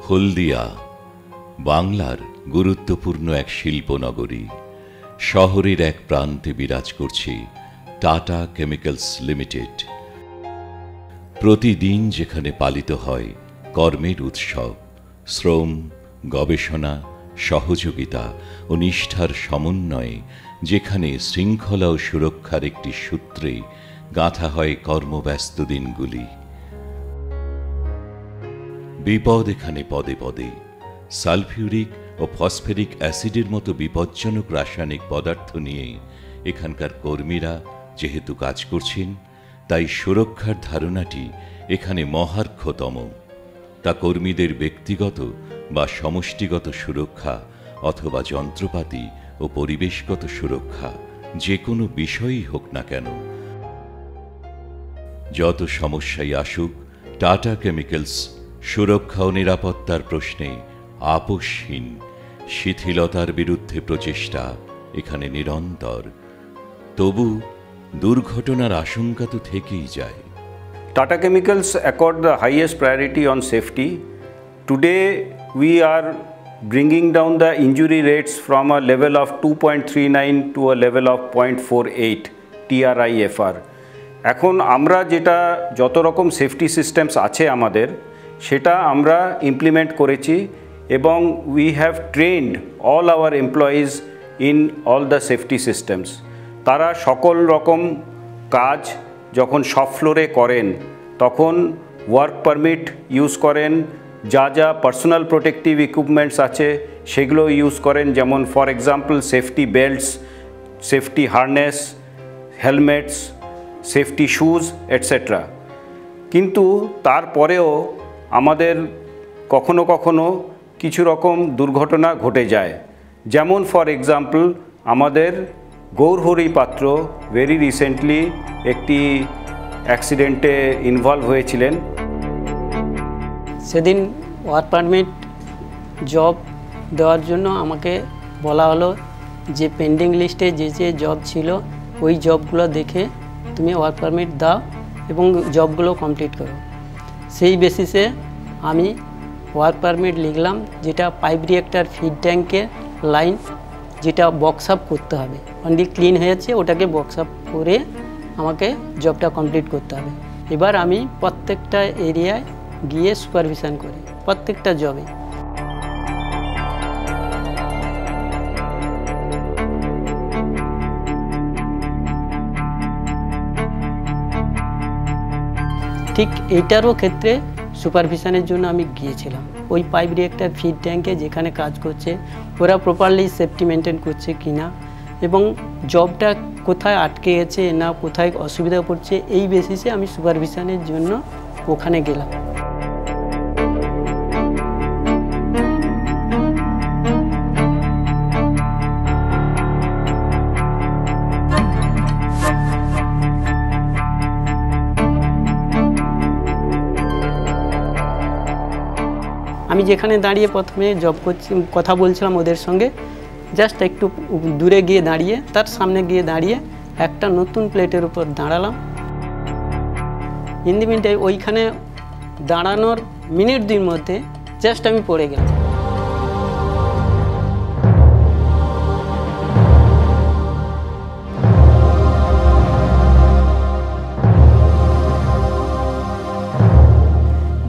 হলদিয়া বাংলার গুরুত্বপূর্ণ এক শিল্পনগরী। শহরের এক প্রান্তে বিরাজ করছে টাটা কেমিক্যালস লিমিটেড। প্রতিদিন যেখানে পালিত হয় কর্মের উৎসব, শ্রম, গবেষণা, সহযোগিতা ও নিষ্ঠার সমন্বয়ে, যেখানে শৃঙ্খলা ও সুরক্ষার একটি সূত্রে গাঁথা হয় কর্মব্যস্ত দিনগুলি। বিপদ এখানে পদে পদে। সালফিউরিক ও ফসফেরিক অ্যাসিডের মতো বিপজ্জনক রাসায়নিক পদার্থ নিয়ে এখানকার কর্মীরা যেহেতু কাজ করছেন, তাই সুরক্ষার ধারণাটি এখানে মহার্ঘতম। তা কর্মীদের ব্যক্তিগত বা সমষ্টিগত সুরক্ষা অথবা যন্ত্রপাতি ও পরিবেশগত সুরক্ষা, যে কোনো বিষয়ই হোক না কেন। যত সমস্যাই আসুক, টাটা কেমিক্যালস সুরক্ষা ও নিরাপত্তার প্রশ্নে আপোষহীন। শিথিলতার বিরুদ্ধে প্রচেষ্টা এখানে নিরন্তর। তবু দুর্ঘটনার আশঙ্কা তো থেকেই যায়। Tata Chemicals accord the highest priority on safety. Today we are bringing down the injury rates from a level of 2.39 to a level of 0.48 TRIFR. এখন আমরা যেটা যত রকম সেফটি সিস্টেমস আছে আমাদের, সেটা আমরা ইমপ্লিমেন্ট করেছি এবং we have trend all our employees in all the safety systems. তারা সকল রকম কাজ যখন শপ ফ্লোরে করেন, তখন ওয়ার্ক পারমিট ইউজ করেন, যা যা পার্সোনাল প্রোটেক্টিভ ইকুইপমেন্টস আছে সেগুলো ইউজ করেন, যেমন for example safety belts, safety harness, helmets, safety shoes etcetera. কিন্তু তারপরেও আমাদের কখনো কখনো কিছু রকম দুর্ঘটনা ঘটে যায়। যেমন ফর এক্সাম্পল আমাদের গৌরহরি পাত্র ভেরি রিসেন্টলি একটি অ্যাক্সিডেন্টে ইনভলভ হয়েছিলেন। সেদিন ওয়ার্ক পারমিট জব দেওয়ার জন্য আমাকে বলা হলো যে পেন্ডিং লিস্টে যে যে জব ছিল ওই জবগুলো দেখে তুমি ওয়ার্ক পারমিট দাও এবং জবগুলো কমপ্লিট করো। সেই বেসিসে আমি ওয়ার্ক পারমিট লিখলাম, যেটা পাইপ রিয়েক্টার ফিড ট্যাঙ্কের লাইন, যেটা বক্স আপ করতে হবে। অনলি ক্লিন হয়েছে, ওটাকে বক্স আপ করে আমাকে জবটা কমপ্লিট করতে হবে। এবার আমি প্রত্যেকটা এরিয়ায় গিয়ে সুপারভিশন করি, প্রত্যেকটা জবে। ঠিক এইটারও ক্ষেত্রে সুপারভিশনের জন্য আমি গিয়েছিলাম। ওই পাইপ রিয়েক্টার ফিড ট্যাঙ্কে যেখানে কাজ করছে ওরা প্রপারলি সেফটি মেনটেন করছে কিনা এবং জবটা কোথায় আটকে গেছে না কোথায় অসুবিধা পড়ছে, এই বেসিসে আমি সুপারভিশনের জন্য ওখানে গেলাম। আমি যেখানে দাঁড়িয়ে প্রথমে জব করছি, কথা বলছিলাম ওদের সঙ্গে, জাস্ট একটু দূরে গিয়ে দাঁড়িয়ে, তার সামনে গিয়ে দাঁড়িয়ে একটা নতুন প্লেটের উপর দাঁড়ালাম। ইন দি মিনিটে ওইখানে দাঁড়ানোর মিনিট দুইয়ের মধ্যে জাস্ট আমি পড়ে গেলাম।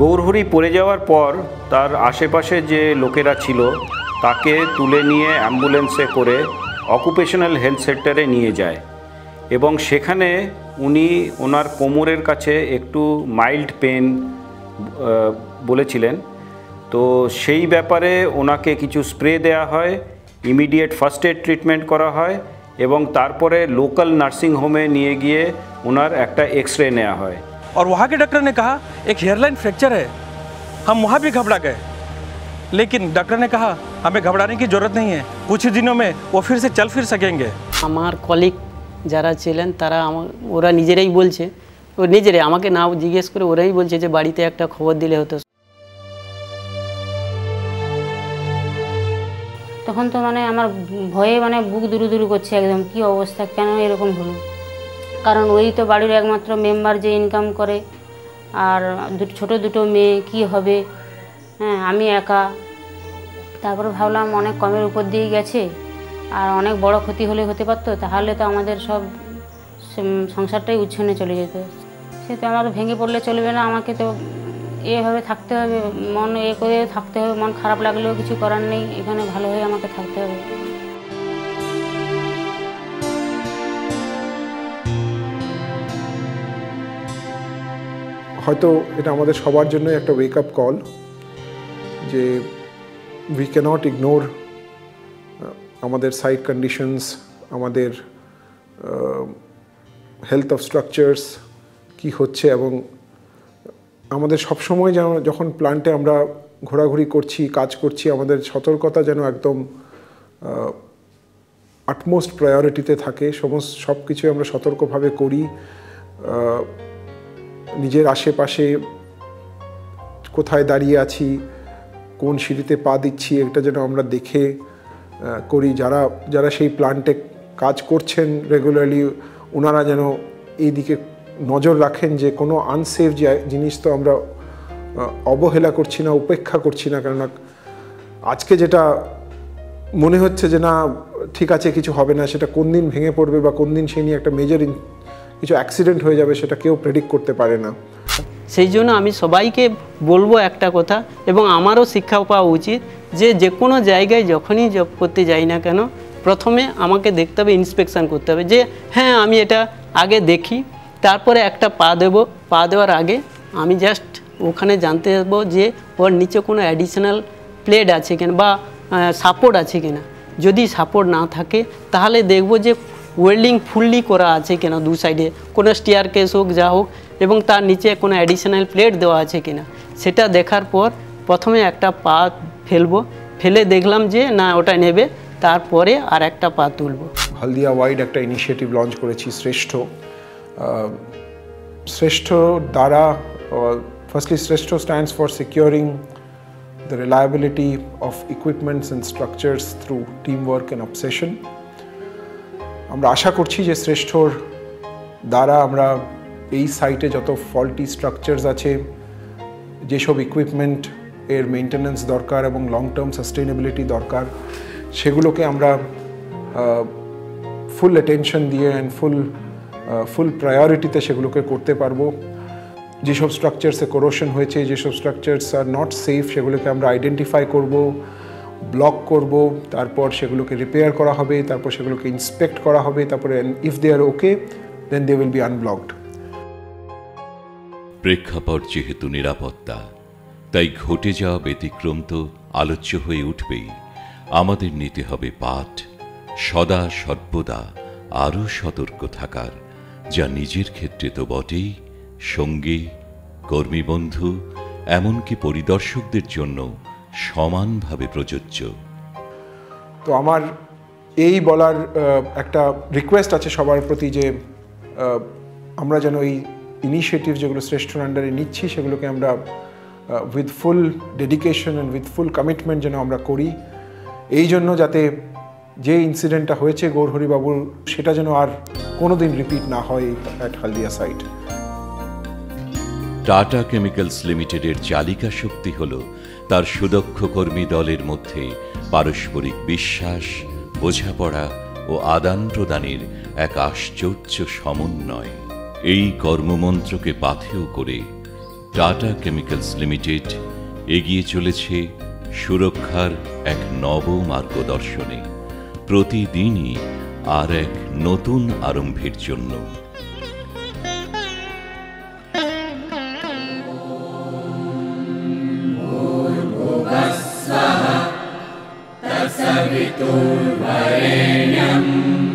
গৌরহরি পড়ে যাওয়ার পর তার আশেপাশে যে লোকেরা ছিল তাকে তুলে নিয়ে অ্যাম্বুলেন্সে করে অকুপেশনাল হেলথ সেন্টারে নিয়ে যায় এবং সেখানে উনি ওনার কোমরের কাছে একটু মাইল্ড পেন বলেছিলেন। তো সেই ব্যাপারে ওনাকে কিছু স্প্রে দেওয়া হয়, ইমিডিয়েট ফার্স্ট এড ট্রিটমেন্ট করা হয় এবং তারপরে লোকাল নার্সিং হোমে নিয়ে গিয়ে ওনার একটা এক্সরে নেওয়া হয়। और वहाँ के डॉक्टर ने कहा एक हेयरलाइन फ्रैक्चर है। हम वहाँ भी घबरा गए, लेकिन डॉक्टर ने कहा हमें घबराने की ज़रूरत नहीं है, कुछ ही दिनों में वो फिर से चल फिर सकेंगे। আমার কলিগ যারা ছিলেন তারা ওরা নিজেরাই বলছে, ও নিজেরাই আমাকে না জিজ্ঞেস করে ওরাই বলছে যে বাড়িতে একটা খবর দিলে হতো। তখন তো মানে আমার ভয়ে মানে বুক দুরু দুরু করছে একদম, কি অবস্থা, কেন এরকম হলো। কারণ ওই তো বাড়ির একমাত্র মেম্বার যে ইনকাম করে, আর ছোট দুটো মেয়ে কি হবে, হ্যাঁ, আমি একা। তারপরে ভাবলাম অনেক কমের উপর দিয়ে গেছে, আর অনেক বড় ক্ষতি হলে হতে পারতো, তাহলে তো আমাদের সব সংসারটাই উচ্ছন্নে চলে যেত। সে তো আমার ভেঙে পড়লে চলবে না, আমাকে তো এভাবে থাকতে হবে, মন করে থাকতে হবে, মন খারাপ লাগলেও কিছু করার নেই, এখানে ভালো হয়ে আমাকে থাকতে হবে। হয়তো এটা আমাদের সবার জন্য একটা ওয়েক আপ কল যে উই ক্যানট ইগনোর আমাদের সাইট কন্ডিশনস, আমাদের হেলথ অফ স্ট্রাকচারস কী হচ্ছে, এবং আমাদের সবসময় যেন যখন প্ল্যান্টে আমরা ঘোরাঘুরি করছি, কাজ করছি, আমাদের সতর্কতা যেন একদম আটমোস্ট প্রায়োরিটিতে থাকে। সব কিছুই আমরা সতর্কভাবে করি। নিজের আশেপাশে কোথায় দাঁড়িয়ে আছি, কোন সিঁড়িতে পা দিচ্ছি, এটা যেন আমরা দেখে করি। যারা সেই প্ল্যান্টে কাজ করছেন রেগুলারলি, ওনারা যেন এই দিকে নজর রাখেন যে কোনো আনসেফ জিনিস তো আমরা অবহেলা করছি না, উপেক্ষা করছি না। কেননা আজকে যেটা মনে হচ্ছে যে না ঠিক আছে কিছু হবে না, সেটা কোন দিন ভেঙে পড়বে বা কোন দিন সেই নিয়ে একটা মেজর কিছু অ্যাক্সিডেন্ট হয়ে যাবে, সেটা কেউ প্রেডিক্ট করতে পারে না। সেই জন্য আমি সবাইকে বলবো একটা কথা, এবং আমারও শিক্ষা পাওয়া উচিত যে কোনো জায়গায় যখনই জব করতে যাই না কেন, প্রথমে আমাকে দেখতে হবে, ইন্সপেকশান করতে হবে যে হ্যাঁ আমি এটা আগে দেখি, তারপরে একটা পা দেবো। পা দেওয়ার আগে আমি জাস্ট ওখানে জানতে পারবো যে ওর নিচে কোনো অ্যাডিশনাল প্লেট আছে কিনা বা সাপোর্ট আছে কিনা। যদি সাপোর্ট না থাকে তাহলে দেখবো যে ওয়েল্ডিং ফুললি করা আছে কিনা, দু সাইডে কোনো স্টিয়ার কেস হোক যা হোক, এবং তার নিচে কোনো অ্যাডিশনাল প্লেট দেওয়া আছে কিনা। সেটা দেখার পর প্রথমে একটা পা ফেলবো, ফেলে দেখলাম যে না ওটা নেবে, তারপরে আর একটা পা তুলবো। হলদিয়া ওয়াইড একটা ইনিশিয়েটিভ লঞ্চ করেছি শ্রেষ্ঠ দ্বারা। ফার্স্টলি শ্রেষ্ঠ stands for securing the reliability of equipments and structures through teamwork and obsession. আমরা আশা করছি যে শ্রেষ্ঠর দ্বারা আমরা এই সাইটে যত ফল্টি স্ট্রাকচারস আছে, যেসব ইকুইপমেন্ট এর মেইনটেনেন্স দরকার এবং লং টার্ম সাস্টেনেবিলিটি দরকার, সেগুলোকে আমরা ফুল অ্যাটেনশন দিয়ে অ্যান্ড ফুল প্রায়োরিটিতে সেগুলোকে করতে পারবো। যেসব স্ট্রাকচারসে কোরোশন হয়েছে, যেসব স্ট্রাকচারস আর নট সেফ, সেগুলোকে আমরা আইডেন্টিফাই করব, ব্লক করব, তারপর সেগুলোকে রিপেয়ার করা হবে, তারপর সেগুলোকে ইন্সপেক্ট করা হবে, তারপরে if they are okay then they will be unblocked. প্রেক্ষাপট যেহেতু নিরাপত্তা, তাই ঘটে যাওয়া ব্যতিক্রম তো আলোচ্য হয়ে উঠবেই। আমাদের নিতে হবে পাঠ, সদা সর্বদা আরও সতর্ক থাকার, যা নিজের ক্ষেত্রে তো বটেই, সঙ্গী, কর্মী, বন্ধু, এমনকি পরিদর্শকদের জন্য সমানভাবে প্রযোজ্য। তো আমার এই বলার একটা রিকোয়েস্ট আছে সবার প্রতি যে আমরা যেন এই ইনিশিয়েটিভ যেগুলো শ্রেষ্ঠর আন্ডারে নিচ্ছি, সেগুলোকে আমরা with full dedication and with full commitment যেন আমরা করি, এই জন্য যাতে যে ইনসিডেন্টটা হয়েছে গৌরহরিবাবুর, সেটা যেন আর কোনোদিন রিপিট না হয় at Haldia site. Tata Chemicals লিমিটেডের চালিকা শক্তি হল তার সুদক্ষ কর্মী দলের মধ্যে পারস্পরিক বিশ্বাস, বোঝাপড়া ও আদান প্রদানের এক আশ্চর্য সমন্বয়। এই কর্মমন্ত্রকে পাথেয় করে টাটা কেমিক্যালস লিমিটেড এগিয়ে চলেছে সুরক্ষার এক নব মার্গদর্শনে, প্রতিদিনই আর এক নতুন আরম্ভের জন্য। तत्सवितुर्वरेण्यम्